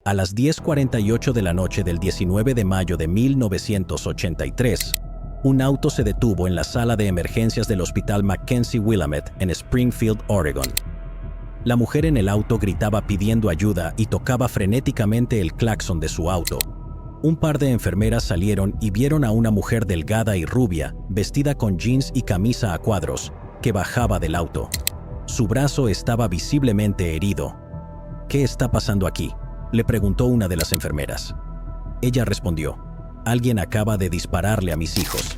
A las 10:48 de la noche del 19 de mayo de 1983, un auto se detuvo en la sala de emergencias del Hospital Mackenzie Willamette en Springfield, Oregon. La mujer en el auto gritaba pidiendo ayuda y tocaba frenéticamente el claxon de su auto. Un par de enfermeras salieron y vieron a una mujer delgada y rubia, vestida con jeans y camisa a cuadros, que bajaba del auto. Su brazo estaba visiblemente herido. «¿Qué está pasando aquí?», le preguntó una de las enfermeras. Ella respondió: «Alguien acaba de dispararle a mis hijos».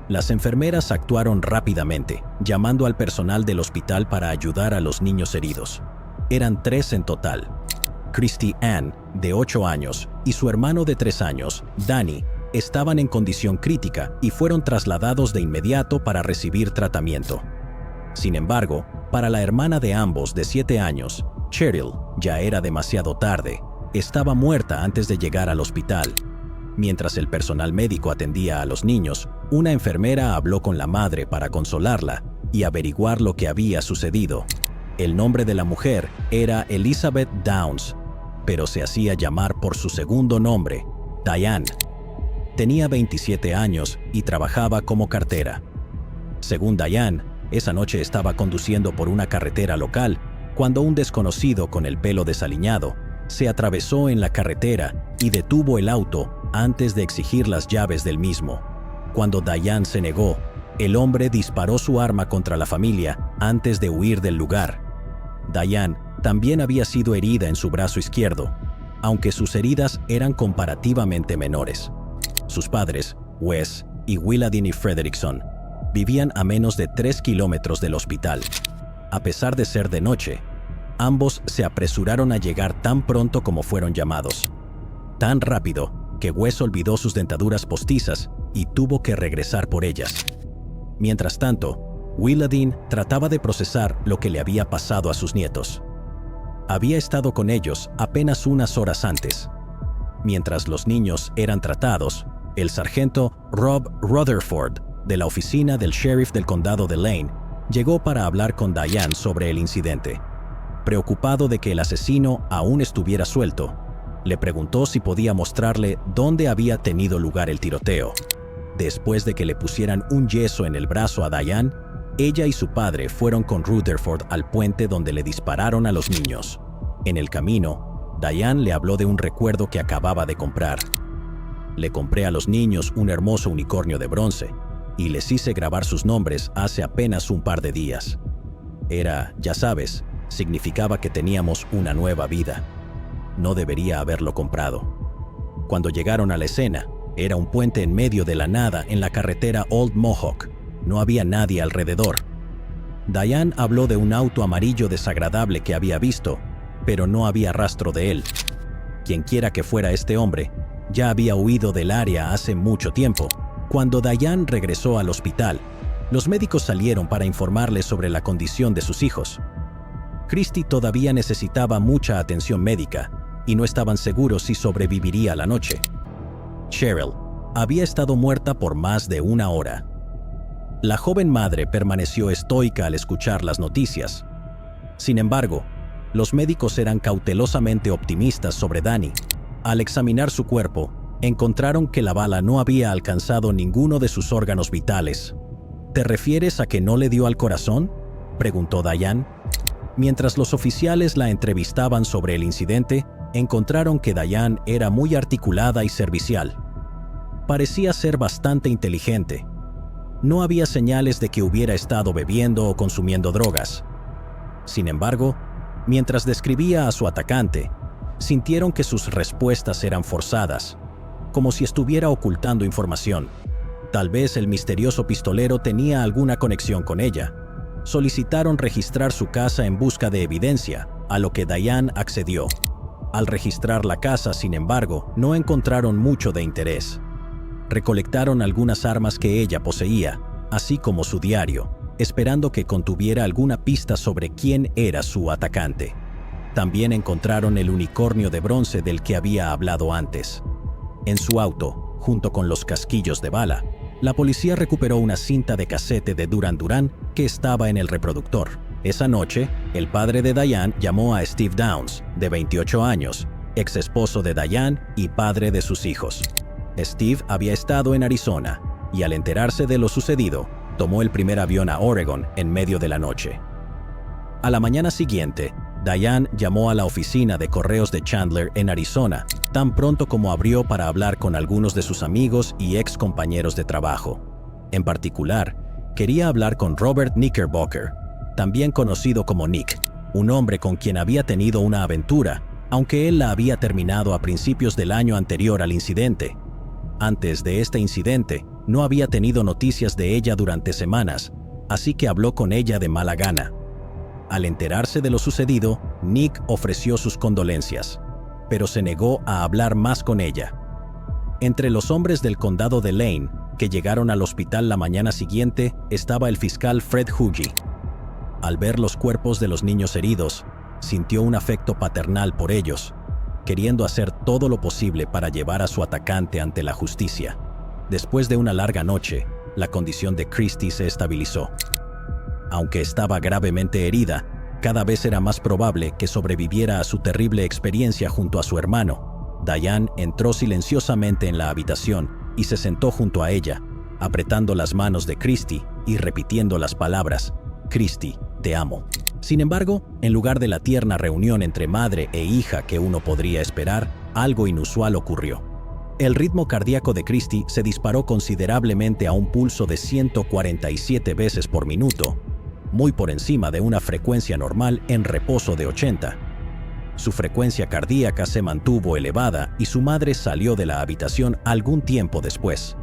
Las enfermeras actuaron rápidamente, llamando al personal del hospital para ayudar a los niños heridos. Eran 3 en total. Christy Ann, de 8 años, y su hermano de 3 años, Danny, estaban en condición crítica y fueron trasladados de inmediato para recibir tratamiento. Sin embargo, para la hermana de ambos, de 7 años, Cheryl, ya era demasiado tarde. Estaba muerta antes de llegar al hospital. Mientras el personal médico atendía a los niños, una enfermera habló con la madre para consolarla y averiguar lo que había sucedido. El nombre de la mujer era Elizabeth Downs, pero se hacía llamar por su segundo nombre, Diane. Tenía 27 años y trabajaba como cartera. Según Diane, esa noche estaba conduciendo por una carretera local cuando un desconocido con el pelo desaliñado se atravesó en la carretera y detuvo el auto antes de exigir las llaves del mismo. Cuando Diane se negó, el hombre disparó su arma contra la familia antes de huir del lugar. Diane también había sido herida en su brazo izquierdo, aunque sus heridas eran comparativamente menores. Sus padres, Wes y Willadine Frederickson, vivían a menos de 3 kilómetros del hospital. A pesar de ser de noche, ambos se apresuraron a llegar tan pronto como fueron llamados. Tan rápido que Wes olvidó sus dentaduras postizas y tuvo que regresar por ellas. Mientras tanto, Willadine trataba de procesar lo que le había pasado a sus nietos. Había estado con ellos apenas unas horas antes. Mientras los niños eran tratados, el sargento Rob Rutherford, de la oficina del sheriff del condado de Lane, llegó para hablar con Diane sobre el incidente. Preocupado de que el asesino aún estuviera suelto, le preguntó si podía mostrarle dónde había tenido lugar el tiroteo. Después de que le pusieran un yeso en el brazo a Diane, ella y su padre fueron con Rutherford al puente donde le dispararon a los niños. En el camino, Diane le habló de un recuerdo que acababa de comprar. «Le compré a los niños un hermoso unicornio de bronce y les hice grabar sus nombres hace apenas un par de días. Era, ya sabes, significaba que teníamos una nueva vida. No debería haberlo comprado». Cuando llegaron a la escena, era un puente en medio de la nada en la carretera Old Mohawk. No había nadie alrededor. Diane habló de un auto amarillo desagradable que había visto, pero no había rastro de él. Quienquiera que fuera este hombre, ya había huido del área hace mucho tiempo. Cuando Diane regresó al hospital, los médicos salieron para informarle sobre la condición de sus hijos. Christy todavía necesitaba mucha atención médica y no estaban seguros si sobreviviría la noche. Cheryl había estado muerta por más de 1 hora. La joven madre permaneció estoica al escuchar las noticias. Sin embargo, los médicos eran cautelosamente optimistas sobre Danny. Al examinar su cuerpo, encontraron que la bala no había alcanzado ninguno de sus órganos vitales. «¿Te refieres a que no le dio al corazón?», preguntó Diane. Mientras los oficiales la entrevistaban sobre el incidente, encontraron que Diane era muy articulada y servicial. Parecía ser bastante inteligente. No había señales de que hubiera estado bebiendo o consumiendo drogas. Sin embargo, mientras describía a su atacante, sintieron que sus respuestas eran forzadas, como si estuviera ocultando información. Tal vez el misterioso pistolero tenía alguna conexión con ella. Solicitaron registrar su casa en busca de evidencia, a lo que Diane accedió. Al registrar la casa, sin embargo, no encontraron mucho de interés. Recolectaron algunas armas que ella poseía, así como su diario, esperando que contuviera alguna pista sobre quién era su atacante. También encontraron el unicornio de bronce del que había hablado antes. En su auto, junto con los casquillos de bala, la policía recuperó una cinta de casete de Duran Duran que estaba en el reproductor. Esa noche, el padre de Diane llamó a Steve Downs, de 28 años, ex esposo de Diane y padre de sus hijos. Steve había estado en Arizona y al enterarse de lo sucedido, tomó el primer avión a Oregon en medio de la noche. A la mañana siguiente, Diane llamó a la oficina de correos de Chandler en Arizona, tan pronto como abrió para hablar con algunos de sus amigos y ex compañeros de trabajo. En particular, quería hablar con Robert Knickerbocker, también conocido como Nick, un hombre con quien había tenido una aventura, aunque él la había terminado a principios del año anterior al incidente. Antes de este incidente, no había tenido noticias de ella durante semanas, así que habló con ella de mala gana. Al enterarse de lo sucedido, Nick ofreció sus condolencias, pero se negó a hablar más con ella. Entre los hombres del condado de Lane, que llegaron al hospital la mañana siguiente, estaba el fiscal Fred Hughey. Al ver los cuerpos de los niños heridos, sintió un afecto paternal por ellos, queriendo hacer todo lo posible para llevar a su atacante ante la justicia. Después de una larga noche, la condición de Christy se estabilizó. Aunque estaba gravemente herida, cada vez era más probable que sobreviviera a su terrible experiencia junto a su hermano. Diane entró silenciosamente en la habitación y se sentó junto a ella, apretando las manos de Christy y repitiendo las palabras: «Christy, te amo». Sin embargo, en lugar de la tierna reunión entre madre e hija que uno podría esperar, algo inusual ocurrió. El ritmo cardíaco de Christy se disparó considerablemente a un pulso de 147 veces por minuto, muy por encima de una frecuencia normal en reposo de 80. Su frecuencia cardíaca se mantuvo elevada y su madre salió de la habitación algún tiempo después.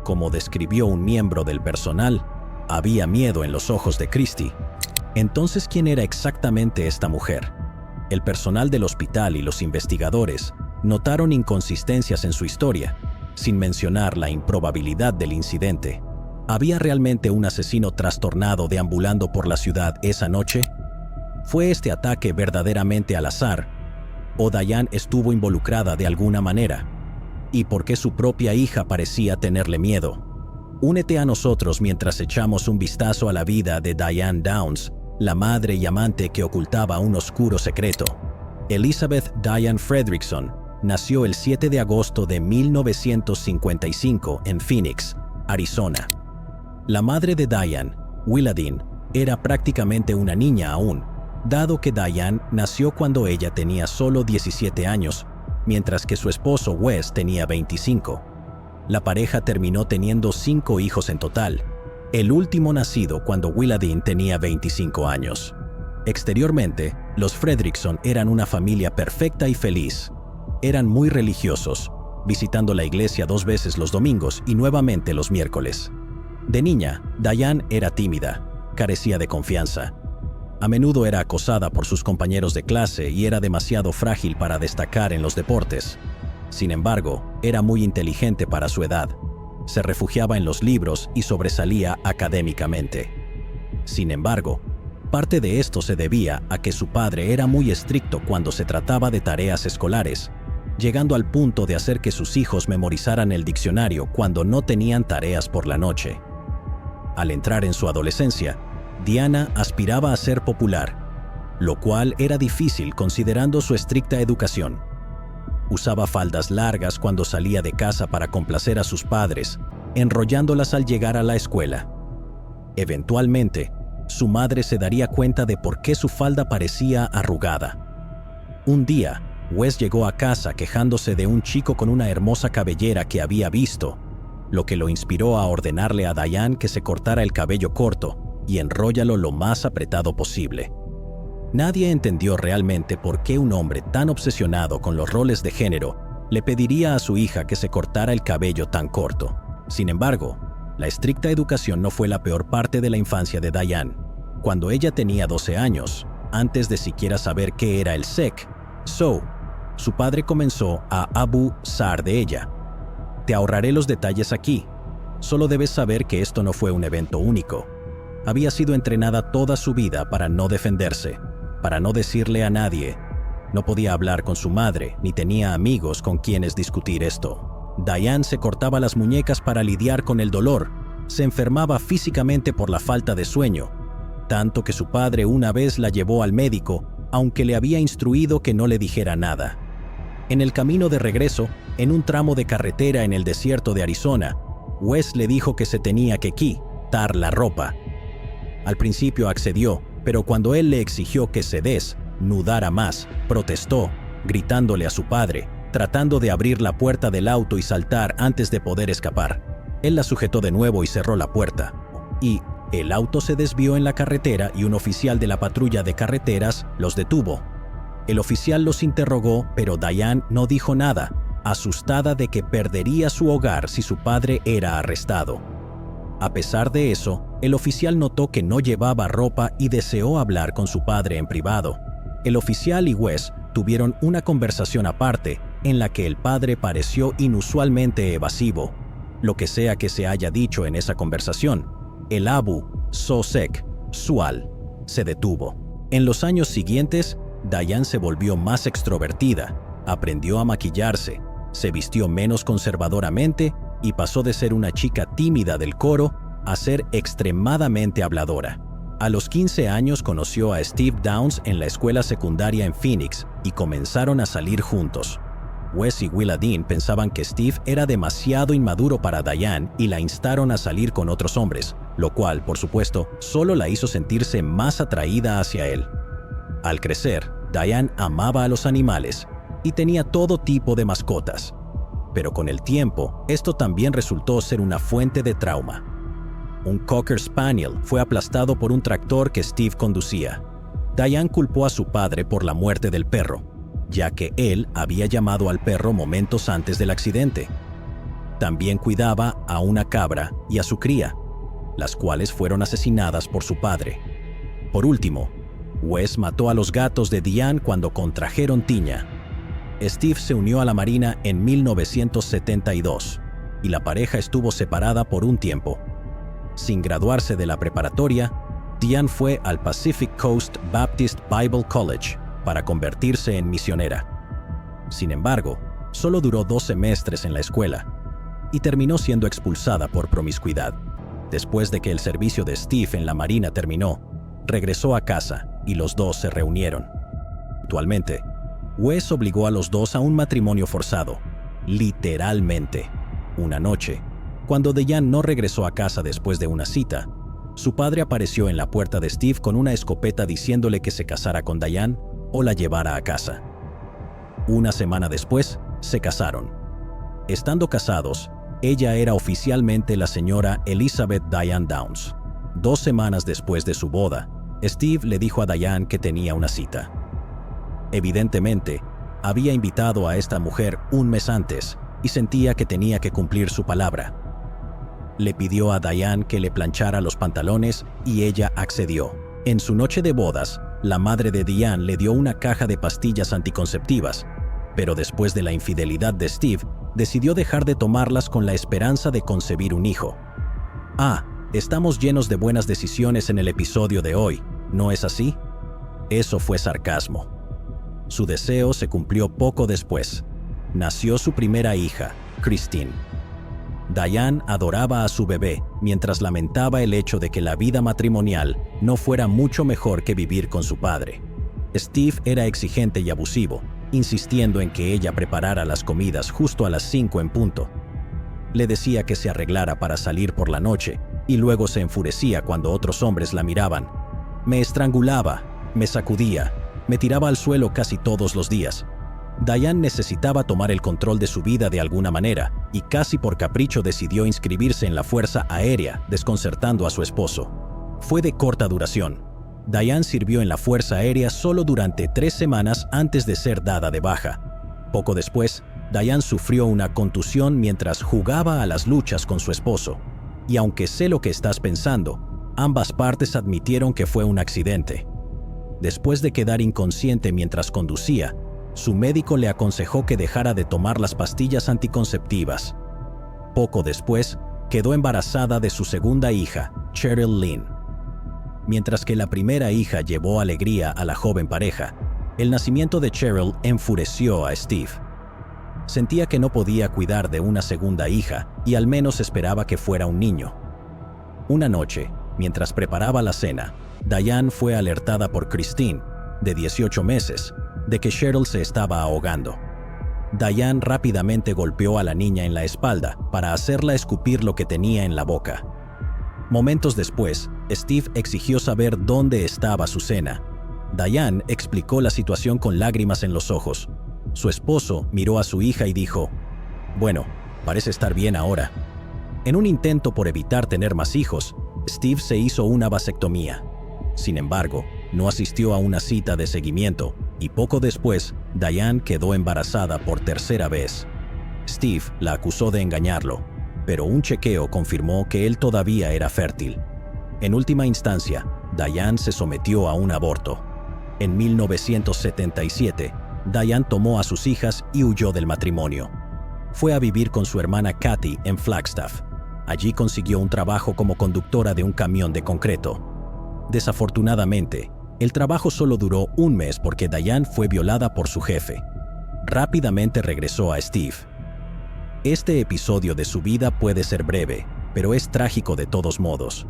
Como describió un miembro del personal, había miedo en los ojos de Christy. Entonces, ¿quién era exactamente esta mujer? El personal del hospital y los investigadores notaron inconsistencias en su historia, sin mencionar la improbabilidad del incidente. ¿Había realmente un asesino trastornado deambulando por la ciudad esa noche? ¿Fue este ataque verdaderamente al azar? ¿O Diane estuvo involucrada de alguna manera? ¿Y por qué su propia hija parecía tenerle miedo? Únete a nosotros mientras echamos un vistazo a la vida de Diane Downs, la madre y amante que ocultaba un oscuro secreto. Elizabeth Diane Fredrickson nació el 7 de agosto de 1955 en Phoenix, Arizona. La madre de Diane, Willadine, era prácticamente una niña aún, dado que Diane nació cuando ella tenía solo 17 años, mientras que su esposo Wes tenía 25. La pareja terminó teniendo 5 hijos en total, el último nacido cuando Willadine tenía 25 años. Exteriormente, los Fredrickson eran una familia perfecta y feliz. Eran muy religiosos, visitando la iglesia 2 veces los domingos y nuevamente los miércoles. De niña, Diane era tímida, carecía de confianza. A menudo era acosada por sus compañeros de clase y era demasiado frágil para destacar en los deportes. Sin embargo, era muy inteligente para su edad. Se refugiaba en los libros y sobresalía académicamente. Sin embargo, parte de esto se debía a que su padre era muy estricto cuando se trataba de tareas escolares, llegando al punto de hacer que sus hijos memorizaran el diccionario cuando no tenían tareas por la noche. Al entrar en su adolescencia, Diana aspiraba a ser popular, lo cual era difícil considerando su estricta educación. Usaba faldas largas cuando salía de casa para complacer a sus padres, enrollándolas al llegar a la escuela. Eventualmente, su madre se daría cuenta de por qué su falda parecía arrugada. Un día, Wes llegó a casa quejándose de un chico con una hermosa cabellera que había visto, lo que lo inspiró a ordenarle a Diane que se cortara el cabello corto y enróllalo lo más apretado posible. Nadie entendió realmente por qué un hombre tan obsesionado con los roles de género le pediría a su hija que se cortara el cabello tan corto. Sin embargo, la estricta educación no fue la peor parte de la infancia de Diane. Cuando ella tenía 12 años, antes de siquiera saber qué era el SEC, su padre comenzó a abusar de ella. Te ahorraré los detalles aquí. Solo debes saber que esto no fue un evento único. Había sido entrenada toda su vida para no defenderse, para no decirle a nadie. No podía hablar con su madre, ni tenía amigos con quienes discutir esto. Diane se cortaba las muñecas para lidiar con el dolor. Se enfermaba físicamente por la falta de sueño, tanto que su padre una vez la llevó al médico, aunque le había instruido que no le dijera nada. En el camino de regreso, en un tramo de carretera en el desierto de Arizona, Wes le dijo que se tenía que quitar la ropa. Al principio accedió, pero cuando él le exigió que se desnudara más, protestó, gritándole a su padre, tratando de abrir la puerta del auto y saltar antes de poder escapar. Él la sujetó de nuevo y cerró la puerta. Y el auto se desvió en la carretera y un oficial de la patrulla de carreteras los detuvo. El oficial los interrogó, pero Diane no dijo nada, asustada de que perdería su hogar si su padre era arrestado. A pesar de eso, el oficial notó que no llevaba ropa y deseó hablar con su padre en privado. El oficial y Wes tuvieron una conversación aparte en la que el padre pareció inusualmente evasivo. Lo que sea que se haya dicho en esa conversación, el Abu Sosexual se detuvo. En los años siguientes, Diane se volvió más extrovertida, aprendió a maquillarse, se vistió menos conservadoramente y pasó de ser una chica tímida del coro a ser extremadamente habladora. A los 15 años conoció a Steve Downs en la escuela secundaria en Phoenix y comenzaron a salir juntos. Wes y Willa Dean pensaban que Steve era demasiado inmaduro para Diane y la instaron a salir con otros hombres, lo cual, por supuesto, solo la hizo sentirse más atraída hacia él. Al crecer, Diane amaba a los animales y tenía todo tipo de mascotas. Pero con el tiempo, esto también resultó ser una fuente de trauma. Un Cocker Spaniel fue aplastado por un tractor que Steve conducía. Diane culpó a su padre por la muerte del perro, ya que él había llamado al perro momentos antes del accidente. También cuidaba a una cabra y a su cría, las cuales fueron asesinadas por su padre. Por último, Wes mató a los gatos de Diane cuando contrajeron tiña. Steve se unió a la Marina en 1972 y la pareja estuvo separada por un tiempo. Sin graduarse de la preparatoria, Diane fue al Pacific Coast Baptist Bible College para convertirse en misionera. Sin embargo, solo duró 2 semestres en la escuela y terminó siendo expulsada por promiscuidad. Después de que el servicio de Steve en la Marina terminó, regresó a casa y los dos se reunieron. Actualmente, Wes obligó a los dos a un matrimonio forzado, literalmente. Una noche, cuando Diane no regresó a casa después de una cita, su padre apareció en la puerta de Steve con una escopeta diciéndole que se casara con Diane o la llevara a casa. Una semana después, se casaron. Estando casados, ella era oficialmente la señora Elizabeth Diane Downs. 2 semanas después de su boda, Steve le dijo a Diane que tenía una cita. Evidentemente, había invitado a esta mujer un mes antes y sentía que tenía que cumplir su palabra. Le pidió a Diane que le planchara los pantalones y ella accedió. En su noche de bodas, la madre de Diane le dio una caja de pastillas anticonceptivas, pero después de la infidelidad de Steve, decidió dejar de tomarlas con la esperanza de concebir un hijo. Estamos llenos de buenas decisiones en el episodio de hoy, ¿no es así? Eso fue sarcasmo. Su deseo se cumplió poco después. Nació su primera hija, Christine. Diane adoraba a su bebé mientras lamentaba el hecho de que la vida matrimonial no fuera mucho mejor que vivir con su padre. Steve era exigente y abusivo, insistiendo en que ella preparara las comidas justo a las 5 en punto. Le decía que se arreglara para salir por la noche y luego se enfurecía cuando otros hombres la miraban. Me estrangulaba, me sacudía, me tiraba al suelo casi todos los días. Diane necesitaba tomar el control de su vida de alguna manera y casi por capricho decidió inscribirse en la Fuerza Aérea, desconcertando a su esposo. Fue de corta duración. Diane sirvió en la Fuerza Aérea solo durante 3 semanas antes de ser dada de baja. Poco después, Diane sufrió una contusión mientras jugaba a las luchas con su esposo. Y aunque sé lo que estás pensando, ambas partes admitieron que fue un accidente. Después de quedar inconsciente mientras conducía, su médico le aconsejó que dejara de tomar las pastillas anticonceptivas. Poco después, quedó embarazada de su segunda hija, Cheryl Lynn. Mientras que la primera hija llevó alegría a la joven pareja, el nacimiento de Cheryl enfureció a Steve. Sentía que no podía cuidar de una segunda hija y al menos esperaba que fuera un niño. Una noche, mientras preparaba la cena, Diane fue alertada por Christine, de 18 meses, de que Cheryl se estaba ahogando. Diane rápidamente golpeó a la niña en la espalda para hacerla escupir lo que tenía en la boca. Momentos después, Steve exigió saber dónde estaba su cena. Diane explicó la situación con lágrimas en los ojos. Su esposo miró a su hija y dijo: «Bueno, parece estar bien ahora». En un intento por evitar tener más hijos, Steve se hizo una vasectomía. Sin embargo, no asistió a una cita de seguimiento y poco después, Diane quedó embarazada por tercera vez. Steve la acusó de engañarlo, pero un chequeo confirmó que él todavía era fértil. En última instancia, Diane se sometió a un aborto. En 1977, Diane tomó a sus hijas y huyó del matrimonio. Fue a vivir con su hermana Kathy en Flagstaff. Allí consiguió un trabajo como conductora de un camión de concreto. Desafortunadamente, el trabajo solo duró un mes porque Diane fue violada por su jefe. Rápidamente regresó a Steve. Este episodio de su vida puede ser breve, pero es trágico de todos modos.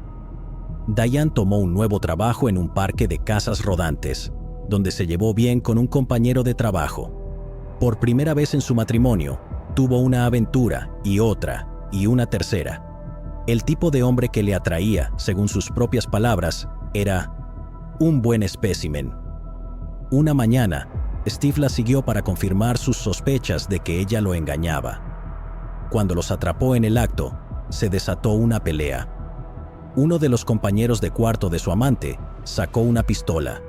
Diane tomó un nuevo trabajo en un parque de casas rodantes, donde se llevó bien con un compañero de trabajo. Por primera vez en su matrimonio, tuvo una aventura y otra y una tercera. El tipo de hombre que le atraía, según sus propias palabras, era un buen espécimen. Una mañana, Steve la siguió para confirmar sus sospechas de que ella lo engañaba. Cuando los atrapó en el acto, se desató una pelea. Uno de los compañeros de cuarto de su amante sacó una pistola,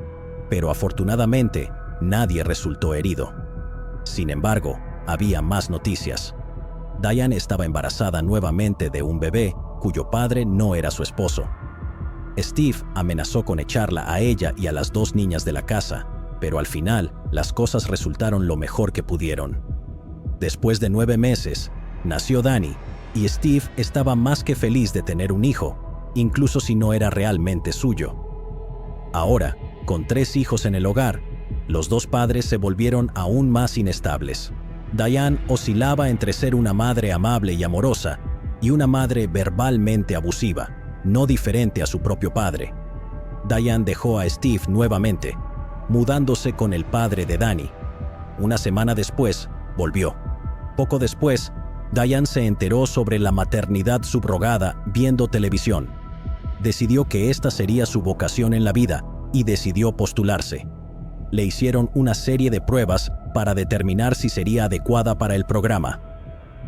pero afortunadamente nadie resultó herido. Sin embargo, había más noticias. Diane estaba embarazada nuevamente de un bebé cuyo padre no era su esposo. Steve amenazó con echarla a ella y a las dos niñas de la casa, pero al final las cosas resultaron lo mejor que pudieron. Después de 9 meses, nació Danny y Steve estaba más que feliz de tener un hijo, incluso si no era realmente suyo. Ahora, con 3 hijos en el hogar, los dos padres se volvieron aún más inestables. Diane oscilaba entre ser una madre amable y amorosa y una madre verbalmente abusiva, no diferente a su propio padre. Diane dejó a Steve nuevamente, mudándose con el padre de Danny. Una semana después, volvió. Poco después, Diane se enteró sobre la maternidad subrogada viendo televisión. Decidió que esta sería su vocación en la vida y decidió postularse. Le hicieron una serie de pruebas para determinar si sería adecuada para el programa.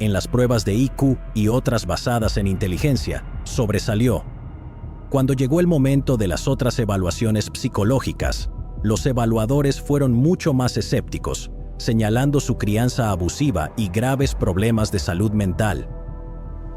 En las pruebas de IQ y otras basadas en inteligencia, sobresalió. Cuando llegó el momento de las otras evaluaciones psicológicas, los evaluadores fueron mucho más escépticos, señalando su crianza abusiva y graves problemas de salud mental.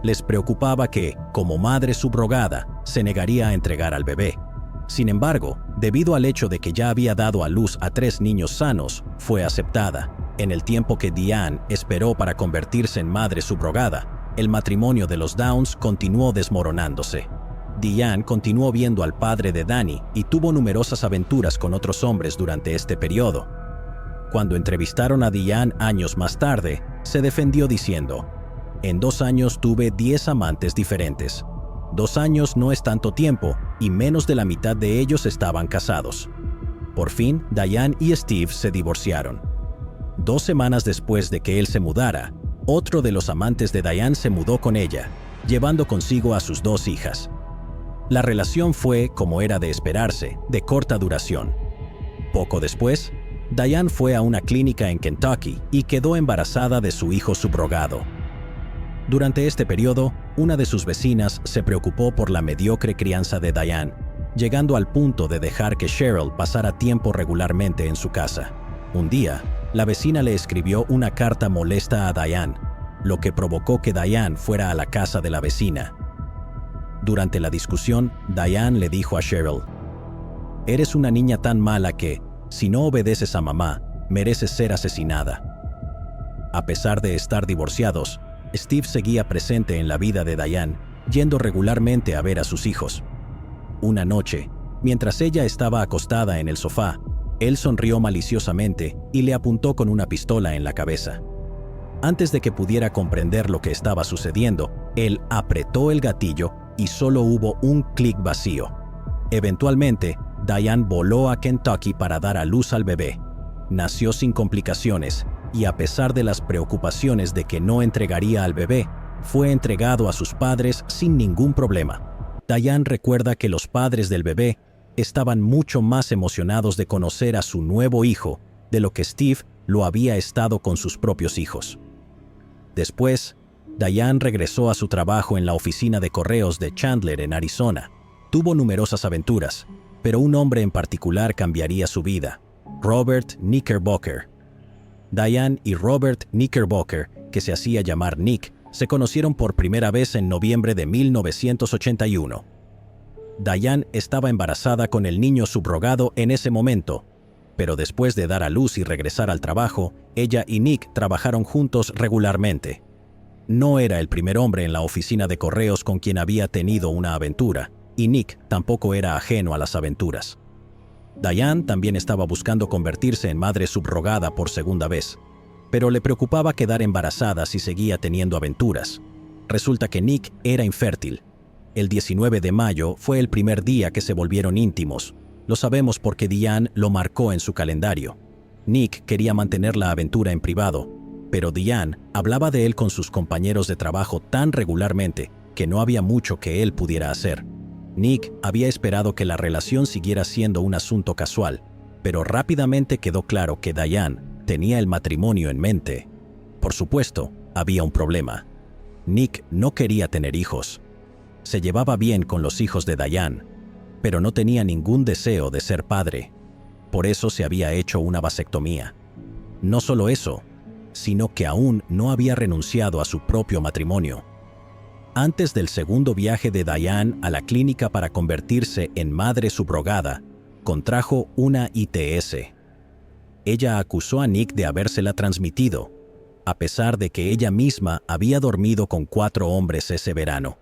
Les preocupaba que, como madre subrogada, se negaría a entregar al bebé. Sin embargo, debido al hecho de que ya había dado a luz a 3 niños sanos, fue aceptada. En el tiempo que Diane esperó para convertirse en madre subrogada, el matrimonio de los Downs continuó desmoronándose. Diane continuó viendo al padre de Danny y tuvo numerosas aventuras con otros hombres durante este periodo. Cuando entrevistaron a Diane años más tarde, se defendió diciendo: «En 2 años tuve 10 amantes diferentes. 2 años no es tanto tiempo y menos de la mitad de ellos estaban casados». Por fin, Diane y Steve se divorciaron. 2 semanas después de que él se mudara, otro de los amantes de Diane se mudó con ella, llevando consigo a sus 2 hijas. La relación fue, como era de esperarse, de corta duración. Poco después, Diane fue a una clínica en Kentucky y quedó embarazada de su hijo subrogado. Durante este periodo, una de sus vecinas se preocupó por la mediocre crianza de Diane, llegando al punto de dejar que Cheryl pasara tiempo regularmente en su casa. Un día, la vecina le escribió una carta molesta a Diane, lo que provocó que Diane fuera a la casa de la vecina. Durante la discusión, Diane le dijo a Cheryl: «Eres una niña tan mala que, si no obedeces a mamá, mereces ser asesinada». A pesar de estar divorciados, Steve seguía presente en la vida de Diane, yendo regularmente a ver a sus hijos. Una noche, mientras ella estaba acostada en el sofá, él sonrió maliciosamente y le apuntó con una pistola en la cabeza. Antes de que pudiera comprender lo que estaba sucediendo, él apretó el gatillo y solo hubo un clic vacío. Eventualmente, Diane voló a Kentucky para dar a luz al bebé. Nació sin complicaciones y a pesar de las preocupaciones de que no entregaría al bebé, fue entregado a sus padres sin ningún problema. Diane recuerda que los padres del bebé estaban mucho más emocionados de conocer a su nuevo hijo de lo que Steve lo había estado con sus propios hijos. Después, Diane regresó a su trabajo en la oficina de correos de Chandler en Arizona. Tuvo numerosas aventuras, pero un hombre en particular cambiaría su vida: Robert Knickerbocker. Diane y Robert Knickerbocker, que se hacía llamar Nick, se conocieron por primera vez en noviembre de 1981. Diane estaba embarazada con el niño subrogado en ese momento, pero después de dar a luz y regresar al trabajo, ella y Nick trabajaron juntos regularmente. No era el primer hombre en la oficina de correos con quien había tenido una aventura, y Nick tampoco era ajeno a las aventuras. Diane también estaba buscando convertirse en madre subrogada por segunda vez, pero le preocupaba quedar embarazada si seguía teniendo aventuras. Resulta que Nick era infértil. El 19 de mayo fue el primer día que se volvieron íntimos. Lo sabemos porque Diane lo marcó en su calendario. Nick quería mantener la aventura en privado, pero Diane hablaba de él con sus compañeros de trabajo tan regularmente que no había mucho que él pudiera hacer. Nick había esperado que la relación siguiera siendo un asunto casual, pero rápidamente quedó claro que Diane tenía el matrimonio en mente. Por supuesto, había un problema. Nick no quería tener hijos. Se llevaba bien con los hijos de Diane, pero no tenía ningún deseo de ser padre. Por eso se había hecho una vasectomía. No solo eso, sino que aún no había renunciado a su propio matrimonio. Antes del segundo viaje de Diane a la clínica para convertirse en madre subrogada, contrajo una ITS. Ella acusó a Nick de habérsela transmitido, a pesar de que ella misma había dormido con 4 hombres ese verano.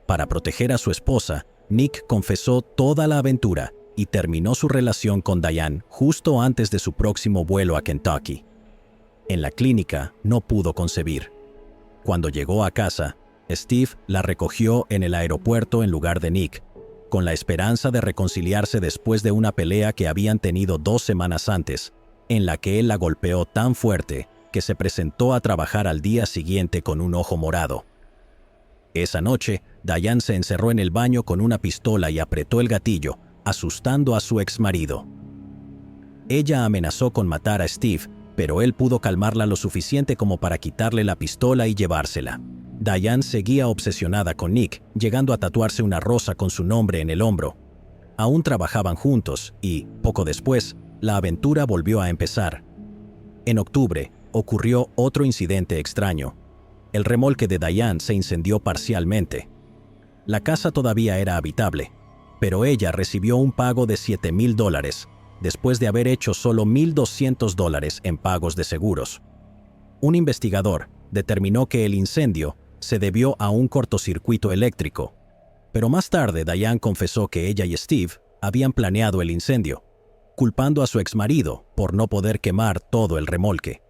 Para proteger a su esposa, Nick confesó toda la aventura y terminó su relación con Diane justo antes de su próximo vuelo a Kentucky. En la clínica no pudo concebir. Cuando llegó a casa, Steve la recogió en el aeropuerto en lugar de Nick, con la esperanza de reconciliarse después de una pelea que habían tenido 2 semanas antes, en la que él la golpeó tan fuerte que se presentó a trabajar al día siguiente con un ojo morado. Esa noche, Diane se encerró en el baño con una pistola y apretó el gatillo, asustando a su exmarido. Ella amenazó con matar a Steve, pero él pudo calmarla lo suficiente como para quitarle la pistola y llevársela. Diane seguía obsesionada con Nick, llegando a tatuarse una rosa con su nombre en el hombro. Aún trabajaban juntos y, poco después, la aventura volvió a empezar. En octubre, ocurrió otro incidente extraño. El remolque de Diane se incendió parcialmente. La casa todavía era habitable, pero ella recibió un pago de $7,000, después de haber hecho solo $1,200 en pagos de seguros. Un investigador determinó que el incendio se debió a un cortocircuito eléctrico, pero más tarde Diane confesó que ella y Steve habían planeado el incendio, culpando a su exmarido por no poder quemar todo el remolque.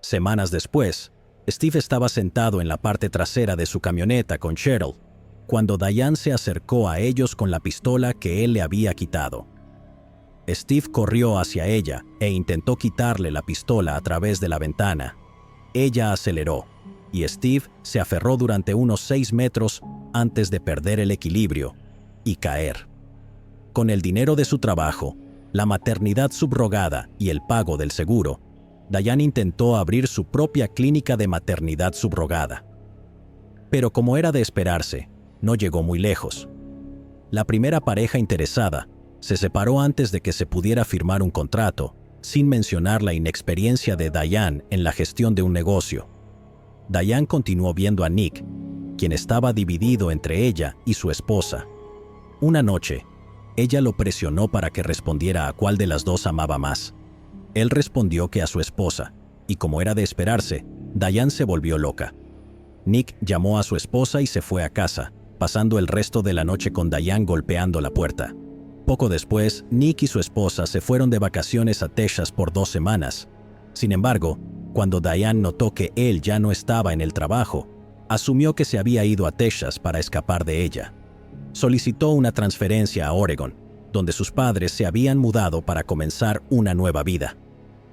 Semanas después, Steve estaba sentado en la parte trasera de su camioneta con Cheryl, cuando Diane se acercó a ellos con la pistola que él le había quitado. Steve corrió hacia ella e intentó quitarle la pistola a través de la ventana. Ella aceleró, y Steve se aferró durante unos 6 metros antes de perder el equilibrio y caer. Con el dinero de su trabajo, la maternidad subrogada y el pago del seguro, Diane intentó abrir su propia clínica de maternidad subrogada. Pero como era de esperarse, no llegó muy lejos. La primera pareja interesada se separó antes de que se pudiera firmar un contrato, sin mencionar la inexperiencia de Diane en la gestión de un negocio. Diane continuó viendo a Nick, quien estaba dividido entre ella y su esposa. Una noche, ella lo presionó para que respondiera a cuál de las dos amaba más. Él respondió que a su esposa, y como era de esperarse, Diane se volvió loca. Nick llamó a su esposa y se fue a casa, pasando el resto de la noche con Diane golpeando la puerta. Poco después, Nick y su esposa se fueron de vacaciones a Texas por 2 semanas. Sin embargo, cuando Diane notó que él ya no estaba en el trabajo, asumió que se había ido a Texas para escapar de ella. Solicitó una transferencia a Oregon, donde sus padres se habían mudado para comenzar una nueva vida.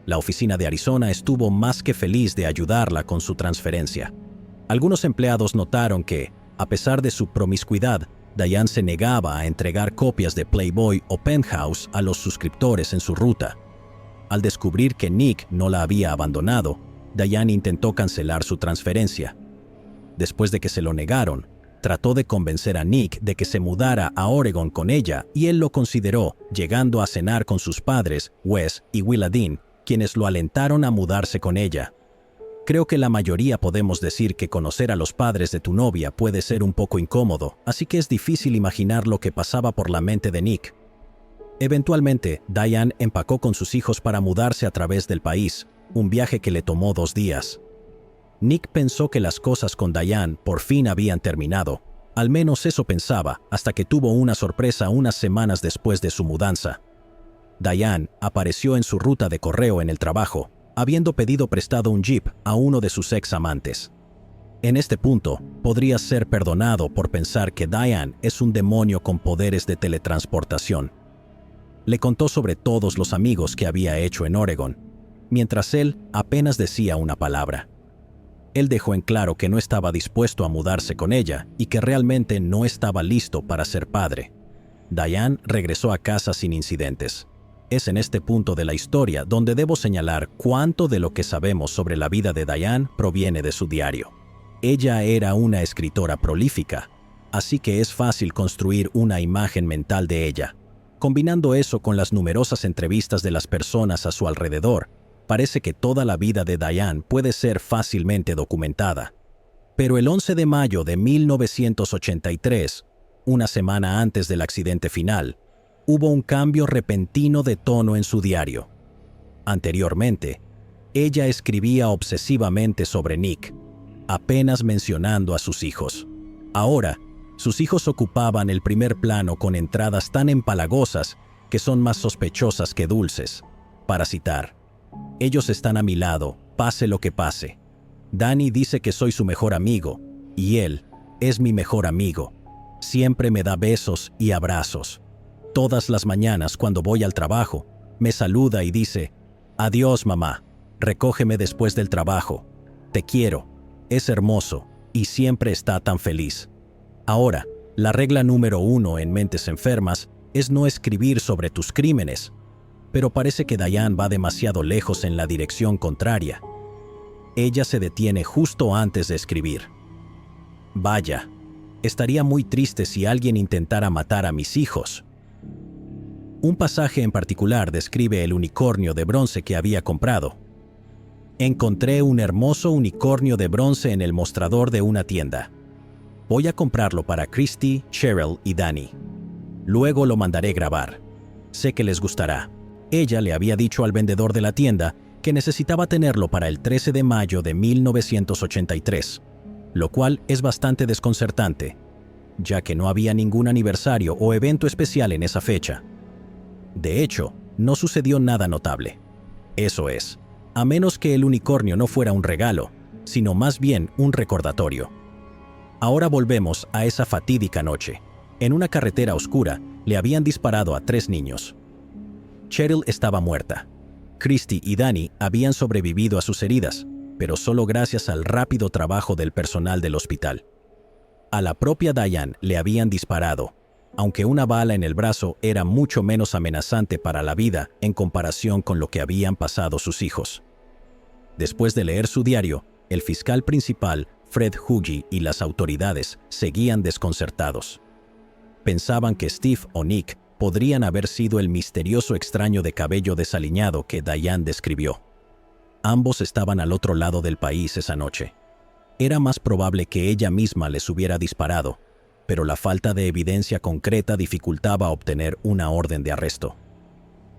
La oficina de Arizona estuvo más que feliz de ayudarla con su transferencia. Algunos empleados notaron que, a pesar de su promiscuidad, Diane se negaba a entregar copias de Playboy o Penthouse a los suscriptores en su ruta. Al descubrir que Nick no la había abandonado, Diane intentó cancelar su transferencia. Después de que se lo negaron, trató de convencer a Nick de que se mudara a Oregon con ella y él lo consideró, llegando a cenar con sus padres, Wes y Willa Dean, quienes lo alentaron a mudarse con ella. Creo que la mayoría podemos decir que conocer a los padres de tu novia puede ser un poco incómodo, así que es difícil imaginar lo que pasaba por la mente de Nick. Eventualmente, Diane empacó con sus hijos para mudarse a través del país, un viaje que le tomó 2 días. Nick pensó que las cosas con Diane por fin habían terminado. Al menos eso pensaba, hasta que tuvo una sorpresa unas semanas después de su mudanza. Diane apareció en su ruta de correo en el trabajo, habiendo pedido prestado un jeep a uno de sus ex amantes. En este punto, podría ser perdonado por pensar que Diane es un demonio con poderes de teletransportación. Le contó sobre todos los amigos que había hecho en Oregon, mientras él apenas decía una palabra. Él dejó en claro que no estaba dispuesto a mudarse con ella y que realmente no estaba listo para ser padre. Diane regresó a casa sin incidentes. Es en este punto de la historia donde debo señalar cuánto de lo que sabemos sobre la vida de Diane proviene de su diario. Ella era una escritora prolífica, así que es fácil construir una imagen mental de ella. Combinando eso con las numerosas entrevistas de las personas a su alrededor, parece que toda la vida de Diane puede ser fácilmente documentada. Pero el 11 de mayo de 1983, una semana antes del accidente final, hubo un cambio repentino de tono en su diario. Anteriormente, ella escribía obsesivamente sobre Nick, apenas mencionando a sus hijos. Ahora, sus hijos ocupaban el primer plano con entradas tan empalagosas que son más sospechosas que dulces. Para citar, ellos están a mi lado, pase lo que pase. Danny dice que soy su mejor amigo, y él es mi mejor amigo. Siempre me da besos y abrazos. Todas las mañanas cuando voy al trabajo, me saluda y dice, adiós mamá, recógeme después del trabajo. Te quiero, es hermoso, y siempre está tan feliz. Ahora, la regla número 1 en Mentes Enfermas es no escribir sobre tus crímenes, pero parece que Diane va demasiado lejos en la dirección contraria. Ella se detiene justo antes de escribir. Vaya, estaría muy triste si alguien intentara matar a mis hijos. Un pasaje en particular describe el unicornio de bronce que había comprado. Encontré un hermoso unicornio de bronce en el mostrador de una tienda. Voy a comprarlo para Christy, Cheryl y Danny. Luego lo mandaré grabar. Sé que les gustará. Ella le había dicho al vendedor de la tienda que necesitaba tenerlo para el 13 de mayo de 1983, lo cual es bastante desconcertante, ya que no había ningún aniversario o evento especial en esa fecha. De hecho, no sucedió nada notable. Eso es, a menos que el unicornio no fuera un regalo, sino más bien un recordatorio. Ahora volvemos a esa fatídica noche. En una carretera oscura, le habían disparado a 3 niños. Cheryl estaba muerta. Christy y Danny habían sobrevivido a sus heridas, pero solo gracias al rápido trabajo del personal del hospital. A la propia Diane le habían disparado, aunque una bala en el brazo era mucho menos amenazante para la vida en comparación con lo que habían pasado sus hijos. Después de leer su diario, el fiscal principal, Fred Huggy, y las autoridades seguían desconcertados. Pensaban que Steve o Nick podrían haber sido el misterioso extraño de cabello desaliñado que Diane describió. Ambos estaban al otro lado del país esa noche. Era más probable que ella misma les hubiera disparado, pero la falta de evidencia concreta dificultaba obtener una orden de arresto.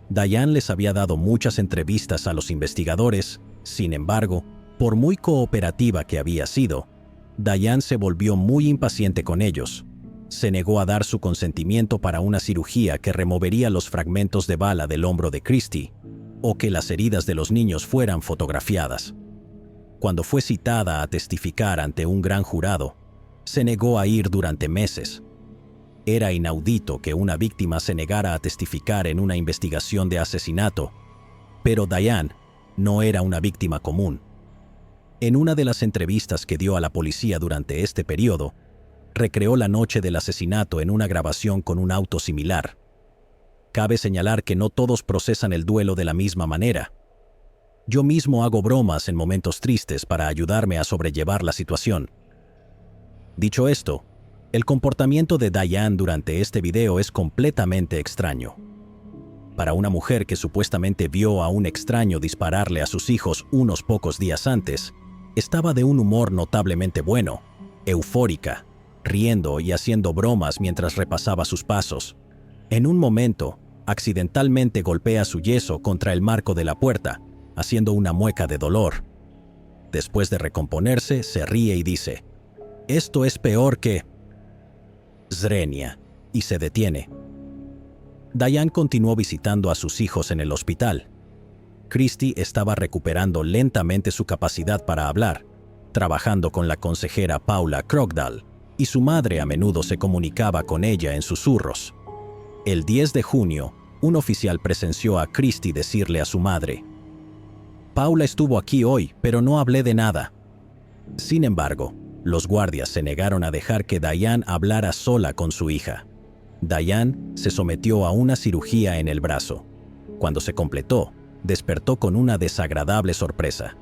Diane les había dado muchas entrevistas a los investigadores, sin embargo, por muy cooperativa que había sido, Diane se volvió muy impaciente con ellos. Se negó a dar su consentimiento para una cirugía que removería los fragmentos de bala del hombro de Christy, o que las heridas de los niños fueran fotografiadas. Cuando fue citada a testificar ante un gran jurado, se negó a ir durante meses. Era inaudito que una víctima se negara a testificar en una investigación de asesinato, pero Diane no era una víctima común. En una de las entrevistas que dio a la policía durante este periodo, recreó la noche del asesinato en una grabación con un auto similar. Cabe señalar que no todos procesan el duelo de la misma manera. Yo mismo hago bromas en momentos tristes para ayudarme a sobrellevar la situación. Dicho esto, el comportamiento de Diane durante este video es completamente extraño. Para una mujer que supuestamente vio a un extraño dispararle a sus hijos unos pocos días antes, estaba de un humor notablemente bueno, eufórica, riendo y haciendo bromas mientras repasaba sus pasos. En un momento, accidentalmente golpea su yeso contra el marco de la puerta, haciendo una mueca de dolor. Después de recomponerse, se ríe y dice: «Esto es peor que Zrenia», y se detiene. Diane continuó visitando a sus hijos en el hospital. Christy estaba recuperando lentamente su capacidad para hablar, trabajando con la consejera Paula Krogdahl, y su madre a menudo se comunicaba con ella en susurros. El 10 de junio, un oficial presenció a Christy decirle a su madre: «Paula estuvo aquí hoy, pero no hablé de nada». Sin embargo, los guardias se negaron a dejar que Diane hablara sola con su hija. Diane se sometió a una cirugía en el brazo. Cuando se completó, despertó con una desagradable sorpresa.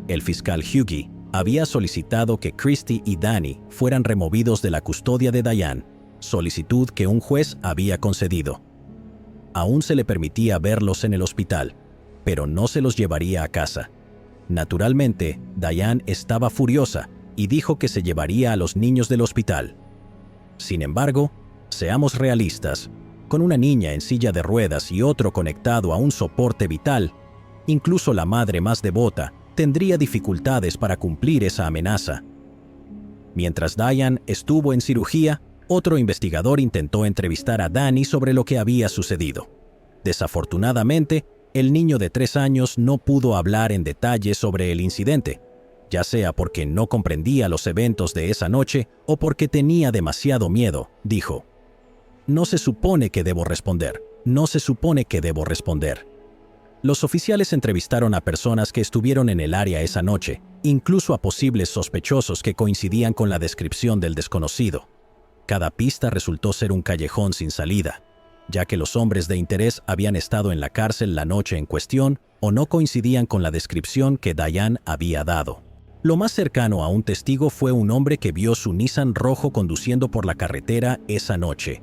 El fiscal Hughie había solicitado que Christy y Danny fueran removidos de la custodia de Diane, solicitud que un juez había concedido. Aún se le permitía verlos en el hospital, pero no se los llevaría a casa. Naturalmente, Diane estaba furiosa y dijo que se llevaría a los niños del hospital. Sin embargo, seamos realistas, con una niña en silla de ruedas y otro conectado a un soporte vital, incluso la madre más devota tendría dificultades para cumplir esa amenaza. Mientras Diane estuvo en cirugía, otro investigador intentó entrevistar a Danny sobre lo que había sucedido. Desafortunadamente, el niño de 3 años no pudo hablar en detalle sobre el incidente, ya sea porque no comprendía los eventos de esa noche o porque tenía demasiado miedo, dijo. «No se supone que debo responder. No se supone que debo responder». Los oficiales entrevistaron a personas que estuvieron en el área esa noche, incluso a posibles sospechosos que coincidían con la descripción del desconocido. Cada pista resultó ser un callejón sin salida, ya que los hombres de interés habían estado en la cárcel la noche en cuestión o no coincidían con la descripción que Diane había dado. Lo más cercano a un testigo fue un hombre que vio su Nissan rojo conduciendo por la carretera esa noche.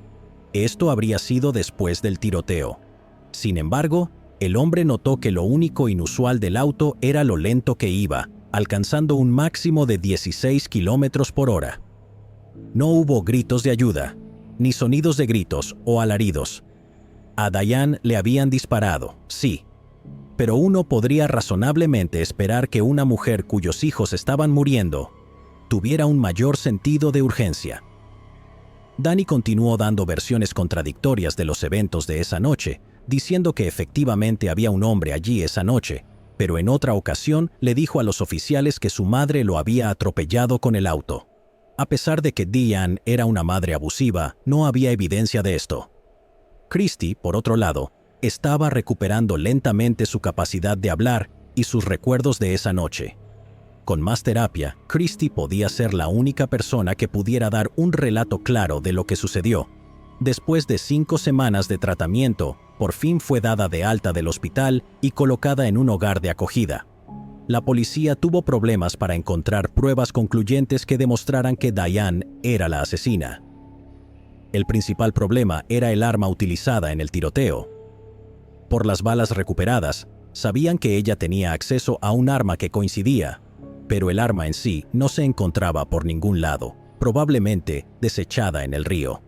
Esto habría sido después del tiroteo. Sin embargo, el hombre notó que lo único inusual del auto era lo lento que iba, alcanzando un máximo de 16 kilómetros por hora. No hubo gritos de ayuda, ni sonidos de gritos o alaridos. A Diane le habían disparado, sí, pero uno podría razonablemente esperar que una mujer cuyos hijos estaban muriendo tuviera un mayor sentido de urgencia. Danny continuó dando versiones contradictorias de los eventos de esa noche, diciendo que efectivamente había un hombre allí esa noche, pero en otra ocasión le dijo a los oficiales que su madre lo había atropellado con el auto. A pesar de que Diane era una madre abusiva, no había evidencia de esto. Christy, por otro lado, estaba recuperando lentamente su capacidad de hablar y sus recuerdos de esa noche. Con más terapia, Christy podía ser la única persona que pudiera dar un relato claro de lo que sucedió. Después de 5 semanas de tratamiento, por fin fue dada de alta del hospital y colocada en un hogar de acogida. La policía tuvo problemas para encontrar pruebas concluyentes que demostraran que Diane era la asesina. El principal problema era el arma utilizada en el tiroteo. Por las balas recuperadas, sabían que ella tenía acceso a un arma que coincidía, pero el arma en sí no se encontraba por ningún lado, probablemente desechada en el río.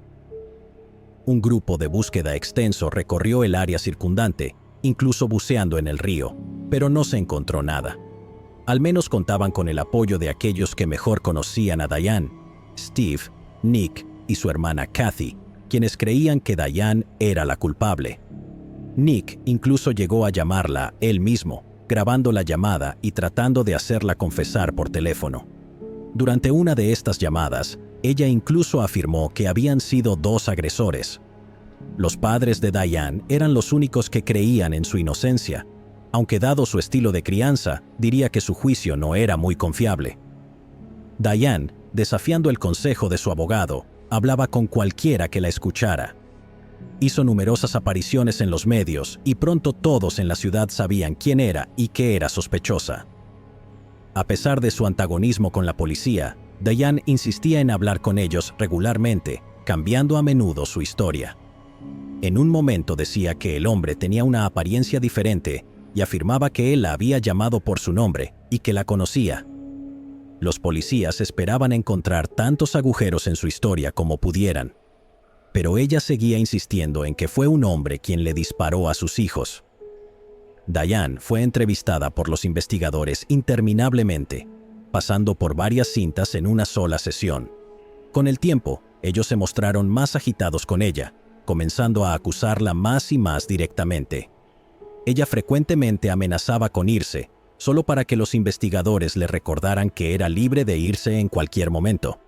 Un grupo de búsqueda extenso recorrió el área circundante, incluso buceando en el río, pero no se encontró nada. Al menos contaban con el apoyo de aquellos que mejor conocían a Diane, Steve, Nick y su hermana Kathy, quienes creían que Diane era la culpable. Nick incluso llegó a llamarla él mismo, grabando la llamada y tratando de hacerla confesar por teléfono. Durante una de estas llamadas, ella incluso afirmó que habían sido 2 agresores. Los padres de Diane eran los únicos que creían en su inocencia, aunque dado su estilo de crianza, diría que su juicio no era muy confiable. Diane, desafiando el consejo de su abogado, hablaba con cualquiera que la escuchara. Hizo numerosas apariciones en los medios y pronto todos en la ciudad sabían quién era y que era sospechosa. A pesar de su antagonismo con la policía, Diane insistía en hablar con ellos regularmente, cambiando a menudo su historia. En un momento decía que el hombre tenía una apariencia diferente y afirmaba que él la había llamado por su nombre y que la conocía. Los policías esperaban encontrar tantos agujeros en su historia como pudieran, pero ella seguía insistiendo en que fue un hombre quien le disparó a sus hijos. Diane fue entrevistada por los investigadores interminablemente, pasando por varias cintas en una sola sesión. Con el tiempo, ellos se mostraron más agitados con ella, comenzando a acusarla más y más directamente. Ella frecuentemente amenazaba con irse, solo para que los investigadores le recordaran que era libre de irse en cualquier momento.